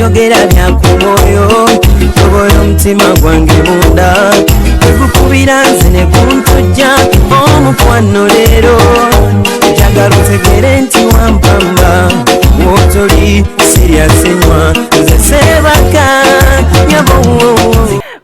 njogera bya ku mwoyo tobola omutima gwange munda ekukubira nze ne kuntujja omukwano leero njagala otegere nti wampamba wotoli siryasenywa nze sebaka nyabo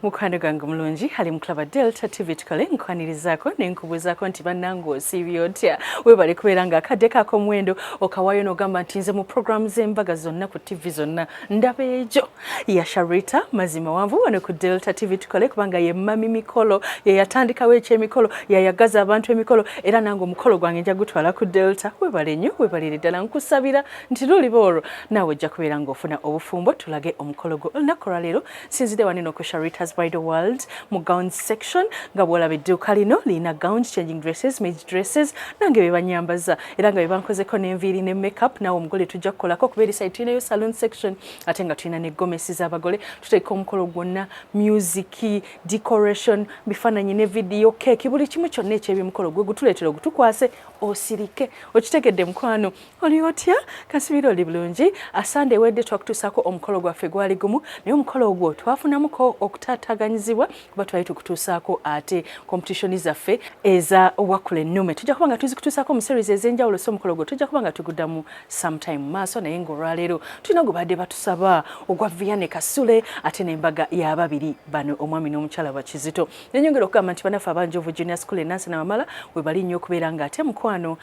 mukwano gange mulungi ali muklaba Delta TV tukole nkwanirizaako nenkubuzaako nti bannange osiibye otya webale kubeera nga akadde kako mwendo okawayo n'ogamba nti nze mu programu z'embaga zonna ku TV zonna ndaba ejo ya Sharita mazima wanvu wano ku Delta TV tukole kubanga ye mami mikolo ye yatandikawo ekyemikolo yayagaza abantu emikolo era nange omukolo gwange nja gutwala ku Delta webale nnyo webalire ddala nkusabira nti luliba olwo naawe ojja kubeera ng'ofuna obufumbo tulage omukolo gwo olunaku lwaleero sinzidde waneno ku Sharita's by the world mu gowns section nga bwolaba edduuka lino lina gowns, changing dresses, made dresses nange bebanyambaza era nga bebankozeko n'enviiri ne makeup nawe omugole tujja kukolako kubeera site tulinayo salon section ate nga tulina ne gomesi z'abagole tuteeka omukolo gwonna music, decoration, bifaananyi ne video, cake buli kimu kyonna eky'ebyomukolo gwe gutuleetera ogutukwase osirike okitegedde mukwano oli otya kasibira oli bulungi asande ewedde twakutuusaako omukolo gwaffe gwali gumu naye omukolo ogwo twafunamuko okutaataganyizibwa kuba twali tukutuusaako ate competition zaffe eza wakula ennume tujja kuba nga tuzikutuusaako mu series ez'enjawulo so omukolo gwo tujja kuba nga tuguddamu sometime maaso naye ng'olwaleero tulina gwe badde batusaba ogwa Vianne Kasule ate n'embaga y'ababiri bano omwami n'omukyala wa Kizito nenyongera okugamba nti banaffe abanjovu junior school enansi n'amamala we bali nnyo okubeera ng'ate mukwano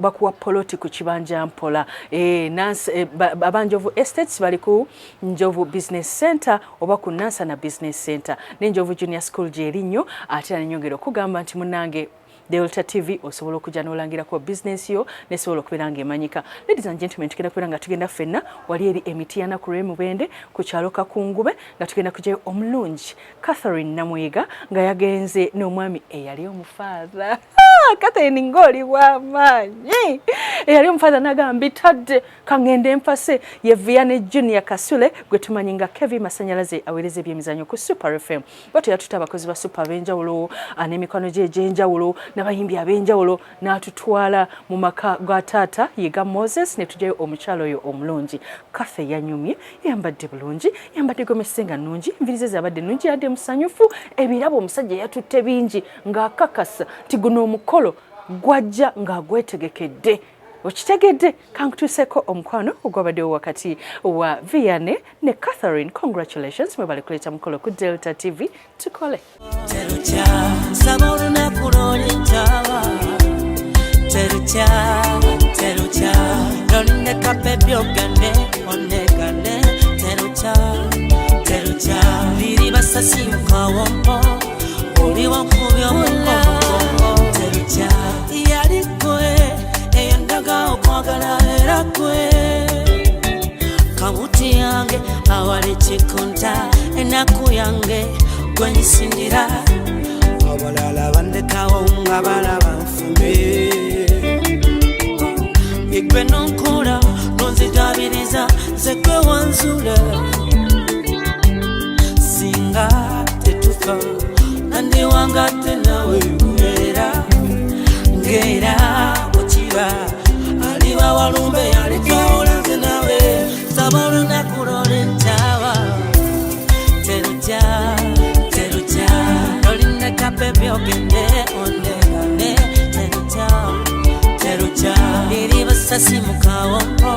bakuwa poloti ku kibanja mpola abanjovu estates bali ku Njovu Business Center oba ku Nansana Business Center n'enjovu junior school gyeri nnyo ate nenyongera okugamba nti munnange Delta TV osobola okujja n'olangira ku business yo nesobola okubeera ng'emanyika. Ladies and gentlemen, tugenda kubeera nga tugenda ffenna wali eri Emitiana ku Lwemubende ku kyalo Kakungube nga tugenda kujjayo omulungi Catherine Namwega nga yagenze n'omwami eyali omufaadha Catherine ng'oli w'amaanyi eyali omufaadha n'agamba bitadde kangende empase ye Vianne Junior Kasule gwe tumanyi nga Kevin Masanyalaze aweereza ebyemizannyo ku Super FM bato yatuta abakozi ba Super ab'enjawulo n'emikono gye egy'enjawulo n'abayimbi ab'enjawulo n'atutwala mu maka ga taata yiga Moses ne tujjayo omukyalo oyo omulungi Kathe yanyumye yambadde bulungi yambadde gomesi nga nnungi envirize zabadde nnungi yadde musanyufu ebirabo omusajja yatutte bingi ng'akakasa ti guno omukolo gwajja ng'agwetegekedde okitegedde kankutuuseko omukwano ogwabaddewo wakati wa Vianne ne Catherine. Congratulations mwebale kuleeta mukolo ku Delta TV tukole kamuti yange awali chikunta enaku yange gwenyisindira abalala bandekawo nga balaba nfume igwe nonkola nonzijabiriza zekwe wanzula singa tetufa nandi wangate nawe ngera ngera mukiba aliba walumbe alikaola nze nawe sabolo nakulole ntawa teruja teruja lolinda kapepe ogende ondegane teruja teruja iri basasi mukawombo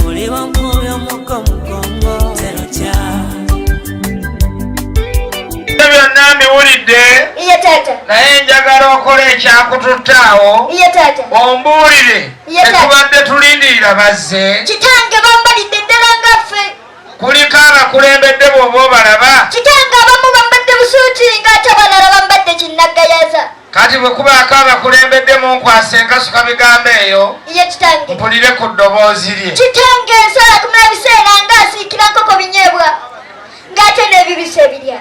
oliwa mpuyo mukongo teruja byonna wulidde iye tata naye njagala okole ekyakututaawo iye tata ombuulire tetubadde tulindirira bazze kitange bambalidde ddala ngaffe kuliko abakulembedde bw'oba obalaba kitange abamu bambadde busuuti ng'ate abalala bambadde kinnaggayaza kati bwe kubaako abakulembedde mu nkwasa enkasuka bigambo eyo iye kitange mpulire ku ddoboozi lye kitange ensala kumala biseera ng'asiikira nkoko binyeebwa ng'ate n'ebibisa ebirya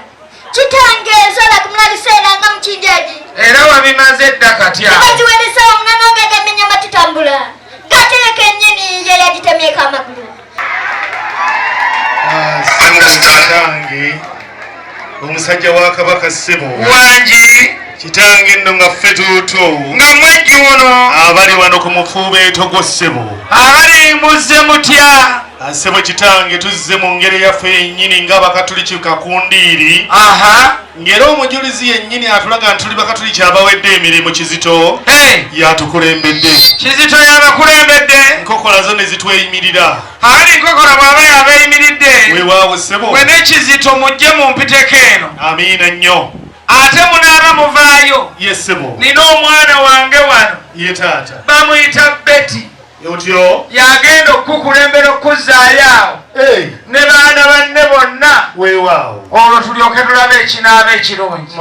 kitange ensala kumala biseera nga mukinjaji era wabimaze edda katya baziweresa omunana nga gamenya matutambula gateeka ennyini ye yagitemyeko amagulu kitange omusajja wa kabaka ssebo wangi kitange nno nga ffe tuuto nga mwejju ono abali wano ku mufuubeeto gwo ssebo abali muzze mutya Asebo kitange tuzze mu ngeri yaffe yennyini ng'Abakatuliki Kakundiiri. Ng'era omujulizi yennyini atulaga nti tuli Bakatuliki abawedde emirimu Kizito yatukulembedde. Kizito yabakulembedde. Enkokola zo ne zitweyimirira. Ali enkokola bw'aba yabeeyimiridde. Weewaawo ssebo. Mwe ne Kizito mujje mu mpiteko eno. Amiina nnyo. Ate munaaba muvaayo. Yes ssebo. Nina omwana wange wano. Ye taata. Bamuyita Betty. Otyo. Yagenda okukulembera okuzzaayo awo. Ne baana banne bonna. Weewaawo. Olwo tulyoke tulabe ekinaaba ekirungi.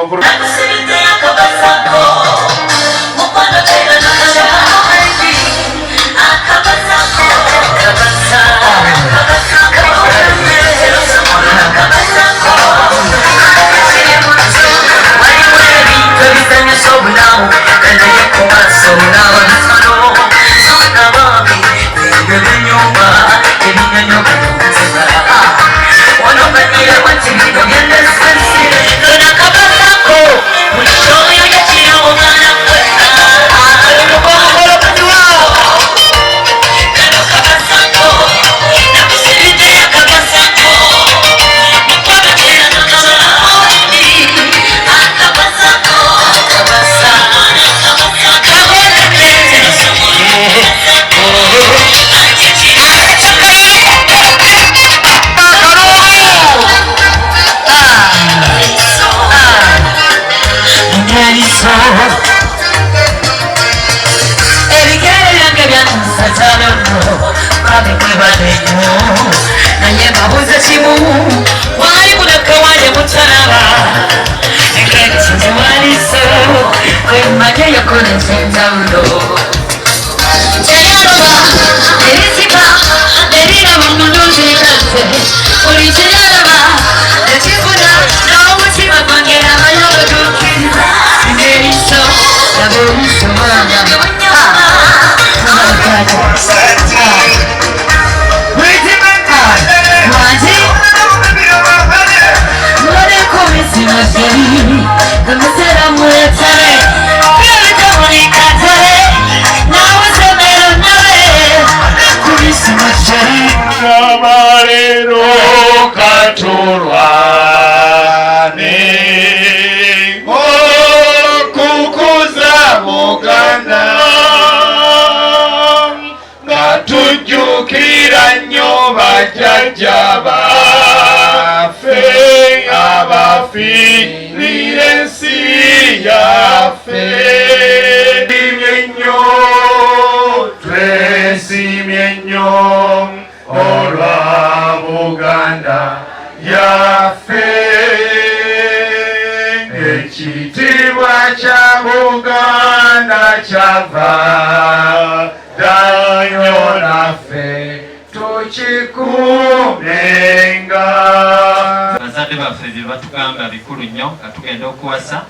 Bazadde baffe bye batugamba bikulu nnyo nga tugenda okuwasa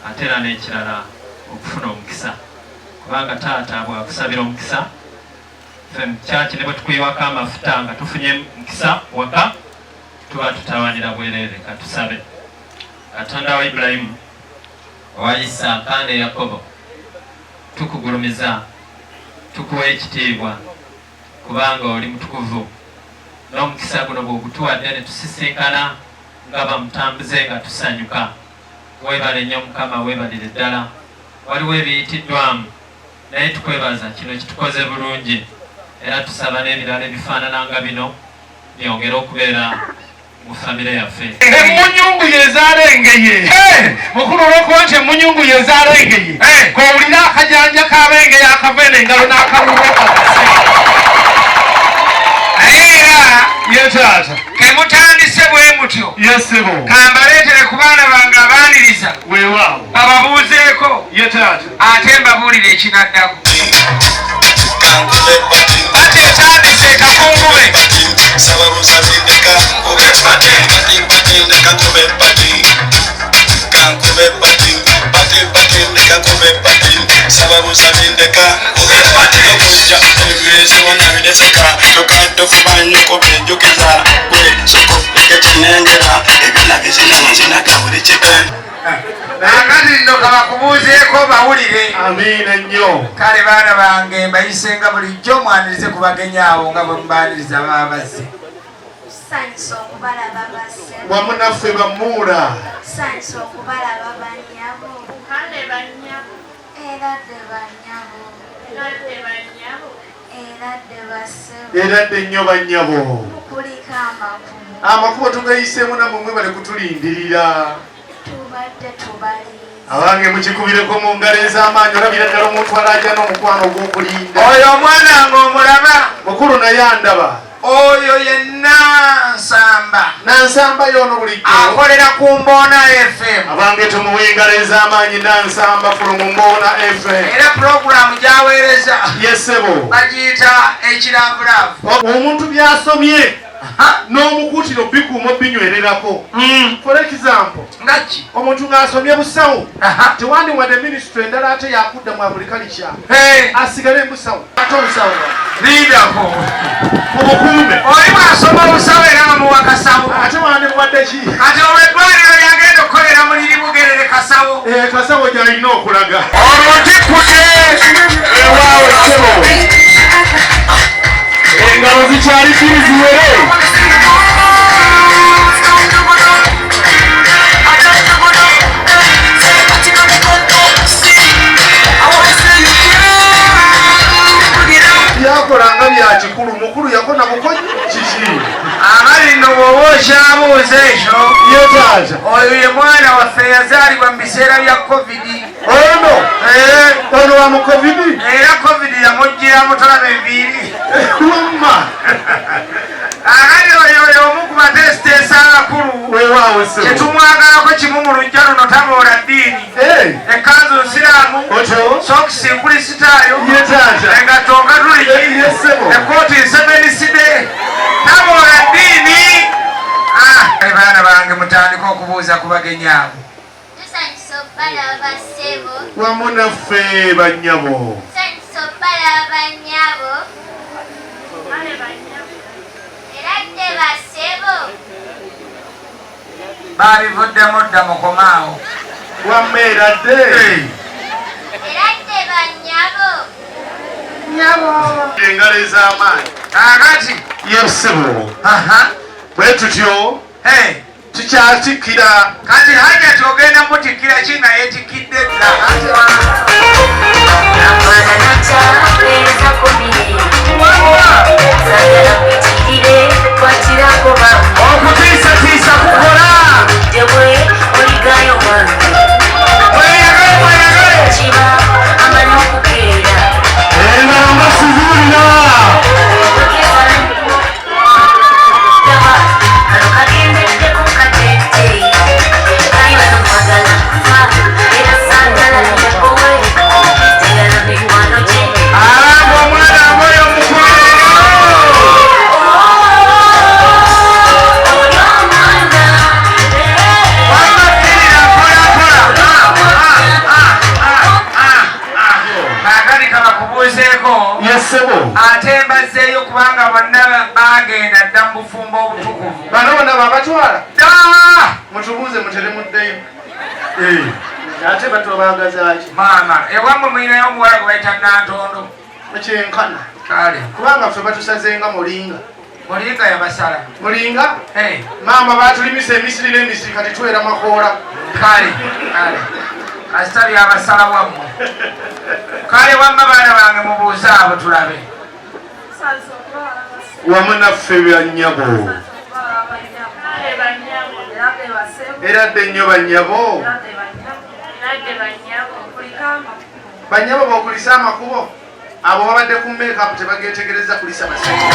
ate era n'ekirala okufuna omukisa kubanga taata bwakusabira omukisa ffe mu kyaki ne bwe tukuyiwako amafuta nga tufunye mukisa waka tuba tutawanira bwereere katusabe. Katonda wa Ibulayimu, owa Isaaka ne Yakobo, tukugulumiza tukuwa ekitiibwa kubanga oli mutukuvu n'omukisa guno bw'ogutuwadde ne tusisinkana nga bamutambuze nga tusanyuka. Weebale nnyo Mukama, weebalire ddala. Waliwo ebiyitiddwamu naye tukwebaza kino kitukoze bulungi era tusaba n'ebirala ebifaanana nga bino byongere okubeera mu famire yaffe. Emmunyungu yezaalengeye. Mukulu olw'okuba nti emmunyungu yezaalengeye. K'owulira akajanja k'abengeye akava eno engalo n'akalulu akakasi. Ye taata. Kemutandise bwe mutyo. Ye ssebo. Kambaleetere ku baana bange abaaniriza. Weewaawo. Bababuuzeeko. Ye taata. Ate mbabuulire ekinaddako. Ate etandise kakungube. Sababu sabindeka okujja ebizibona bideseka tokadde kubanyo kubijjukiza gwe soko ekinengera ebinagizina mazina gabuli kitani akati nno kabakubuuzeeko bawulire. Amiina nnyo. Kale baana bange mbayisenga bulijjo mwanirize ku bagenyi abo nga bwe mubaaniriza baba bazze. Nsanyusa okubalaba basse. Wamu naffe bamuula. Nsanyusa okubalaba bannyabo. Kale bannyabo. Era dde bannyabo. Kale bannyabo. Era dde bassebo. Era dde nnyo bannyabo. Kuliko amakubo. Amakubo tugayiseemu nammwe mwebale kutulindirira. Tubadde tubali. Abange mukikubireko mu ngalo ez'amaanyi olabira ddala omuntu alajja n'omukwano ogw'okulinda. Oyo omwana ng'omulaba. Mukulu naye andaba. Oyo ye Nansamba. Nansamba y'ono bulijjo. Akolera ku Mboona FM. Abange tumuwe engalo ez'amaanyi Nansamba from Mboona FM. Era pulogulaamu gy'aweereza. Yesebo. Bagiyita ekirabulavu. Omuntu by'asomye n'omukuutiro bikuuma binywererako. For example, ngaki omuntu ng'asomye busawo tewandiwadde minisitule endala ate yakudda mu agriculture asigale musawo ate obusawo liidako obukuume oli bw'asoma obusawo era nga muwa kasawo ate wandimuwadde ki kati olw'eddwaliro lyagenda okukolera muliri bugerere kasawo kasawo gy'alina okulaga olwotikkude ewaawe sebo engalo zikyali kiri ziwere. Byakolanga bya kikulu mukulu yakona bukozi kiki amali nno bw'oba okyabuuza ekyo yetaaza oyo ye mwana waffe yazaalibwa mu biseera bya kovidi ono wa mu kovidi era kovidi yamuggira mutalabe enviiri wamma akati oyo omu ku batesiteesa abakulu wewaawo sebo kyetumwagalako kimu mu lujja luno taboola ddiini ekanzu nsiraamu sokisi nkulisitaayo engatto nkatuliki ekooti nsemeniside taboola ddiini baana bange mutandika okubuuza ku bagenyi abo Tusanyusa okubalaba bassebo. wamu naffe bannyabo Tusanyusa okubalaba bannyabo. Kale bannyabo. Era dde bassebo. baabivuddemu dda mukomaawo wammeera dde Era dde bannyabo. engalo ez'amaanyi akati yesebo bwe tutyo tukyatikkira kati hajati ogenda mutikkira ki nga yeetikkidde dda okutiisatiisa kukola engalo nga sizuulira alanga omwana ngoyo wamakkirira akati kabakubuuzeeko yesebo ate mbazzeeyo kubanga bonna bagenda dda mu bufumbo obutukuvu bano bonna babatwala mutubuuze mutere muddeyo ate batobagazaki maama ewammwe mulinayo omuwala gwe bayita nantondo ekyenkana kale kubanga ffe batusazenga mulinga mulinga yabasala mulinga maama batulimisa emisiri n'emisiri kati twera makoola kale kasita byabasala wammwe kale wamma baana bange mubuuze abo tulabe Tusanyusa okubalaba bassebo. wamu naffe bannyabo Okubalaba bannyabo. Kale bannyabo. Era dde bassebo. era dde nnyo bannyabo Era dde bannyabo. Era dde bannyabo. Kuliko amakubo. bannyabo b'okulisa amakubo abo babadde ku makeup tebagetegereza kulisa basajja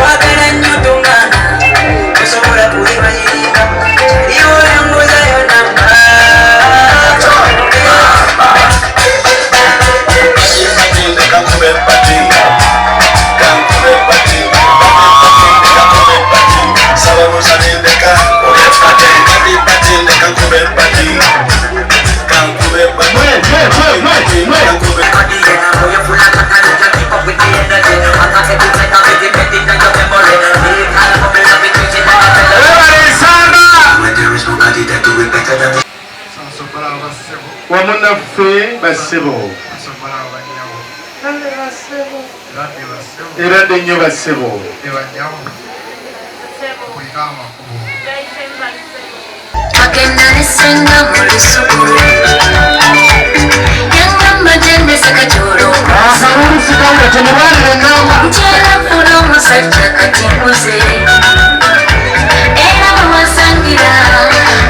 Wagala nnyo tongana osobola kulinga wamunaffe bassebo era ddennyo bassebo agenda nesenga mu lusuku yangamba gyendese kajolo nkyera funa omusajja kati mbuze era bawasangira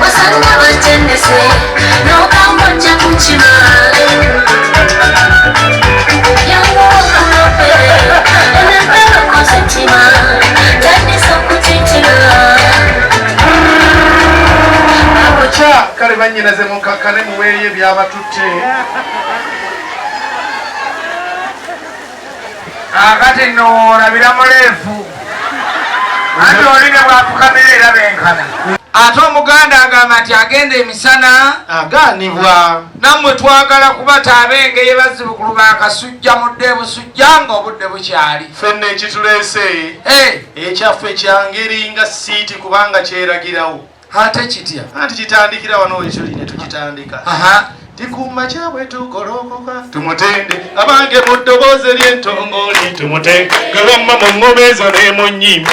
wasanga bagyendese n'ogamba ojja kukima yangu okulope enebelokosetima tandisa okutitira kale banyinaze mukakkane muweeyo ebyabatutte akati nno olabira muleefu ate oli ne bwafukamira era benkana ate omuganda agamba nti agenda emisana agaanibwa nammwe twagala kubata abengeye bazzibukulu ba Kasujja mudde ebusujja nga obudde bukyali ffenna ekituleese ekyaffe kyangeri nga siiti kubanga kyeragirawo ate kitya anti kitandikira wano ekyo ne tukitandika tikuma kyabwe tukolokoka tumutende abange mu ddoboozi ery'entongoli tumutende galwamma mu ngoma ezo ne mu nnyimba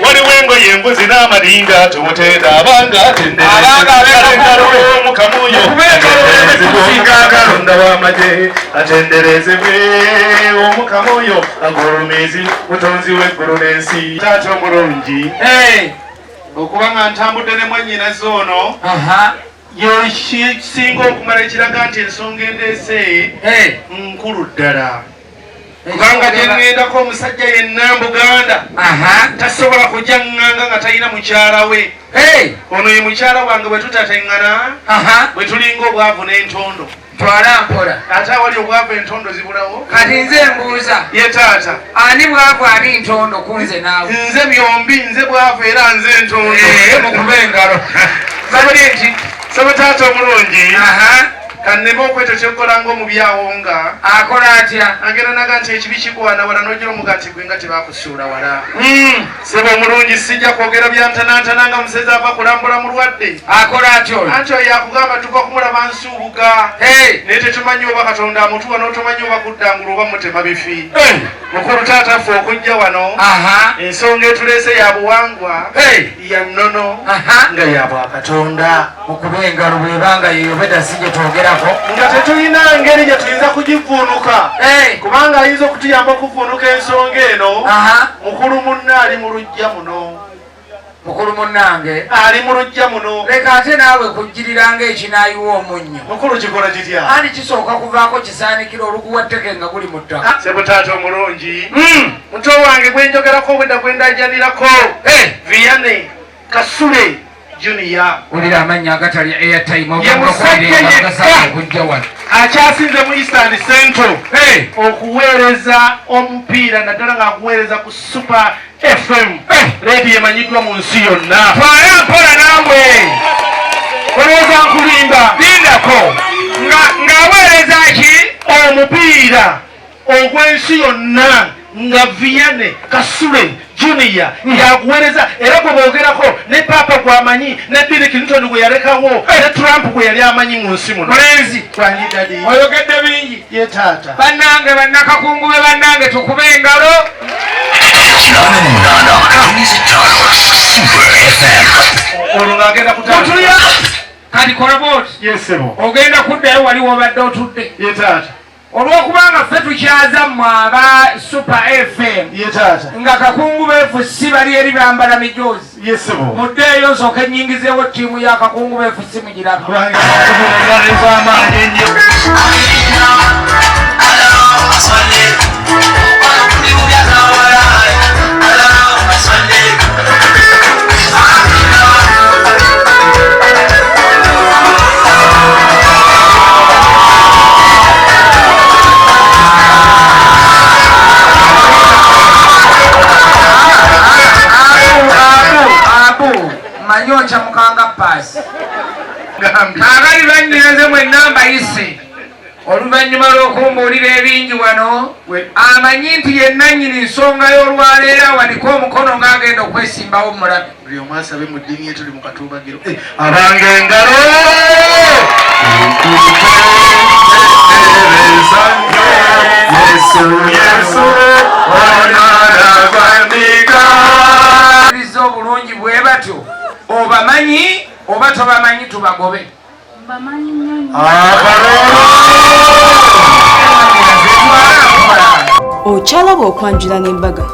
waliwo engoye embuzi n'amadinga tumutende abanga atenderezeomukamuyo katonda w'amagye atenderezebwe omukamuyo agolomizi mutonzi w'eggulu n'ensi taata omulungi okuba nga ntambudde ne mwannyinaze ono yesinga okumala ekiraga nti ensonga endeese nkulu ddala kubanga gyengendako omusajja yenna Buganda tasobola kujja ŋŋanga nga talina mukyala we ono ye mukyala wange bwe tutateŋŋana bwe tulinga obwavu n'entondo twala mpola ate awali obwavu entondo zibulawo kati nze mbuuza ye taata ani bwavu ani ntondo kunze naawe nze byombi nze bwavu era nze entondo mukuba engalo nti saba taata omulungi kannema okweto kyekola ng'omubyawo nga akola atya agenda naga nti ekibi kikwana wala n'ogira omuga nti gwe nga tebakusuula wala seba omulungi sijja kwogera byantanantana nga musezi ava kulambula mulwadde akola atyo anti oyo yakugamba tuva kumulaba nsuubuga naye tetumanyi oba katonda amutuwa n'otomanyi oba kuddangula oba mutema bifi mukulu taata ffe okujja wano ensonga etuleese ya buwangwa ya nnono nga ya bwakatonda mukuba engalo bwebanga yeyobeda si gye twogerako nga tetulina ngeri gye tuyinza kugivuunuka kubanga ayinza okutuyamba okuvuunuka ensonga eno mukulu munne ali mu lujja muno mukulu munnange ali mu lujja muno leka ate naawe kujjiriranga ekinaayiwa omunnyo mukulu kikola kitya andi kisooka kuvaako kisaanikira oluguwa tteke nga guli mu ttaka sebutaata omulungi muto wange gwenjogerako obwedda gwendajanirako Vianne Kasule Junior ulira amanya agatali airtime okujja wano akyasinze mu Eastern Central okuweereza omupiira naddala ng'akuweereza ku Super FM radio emanyiddwa mu nsi yonna twala mpola naawe olowooza nkulimba lindako ng'aweereza ki omupiira ogw'ensi yonna nga Vianne Kasule Junior yaguweereza era gwe boogerako ne Papa gwamanyi ne Bill Clinton gwe yalekawo ne Trump gwe yali amanyi mu nsi muno mulenzi twanyidadi oyogedde bingi ye taata bannange bannakakungu be bannange tukube engalo olwo ng'agenda kutulya kati kolabooti yesebo ogenda kuddayo wali wobadde otudde ye taata olwokubanga ffe tukyaza mmwe aba Super FM ye taata nga kakungu beefu si bali eri bambala mijoozi yesebo muddeeyo nsooka ennyingizeewo ttiimu ya kakungu beefu si mugiraba amaanyi ennyo manyoncha mukanga pasi kagali banyiraze mwe namba ise oluvannyuma lw'okumbuulira ebingi wano amanyi nti ye nannyini nsonga y'olwaleero awanike omukono ng'agenda okwesimbawo mulabe buli omu asabe mu ddiini ye tuli mu katuubagiro abange engalo yesu obulungi bwe batyo obamanyi oba tobamanyi tubagobe okyalaba okwanjula n'embaga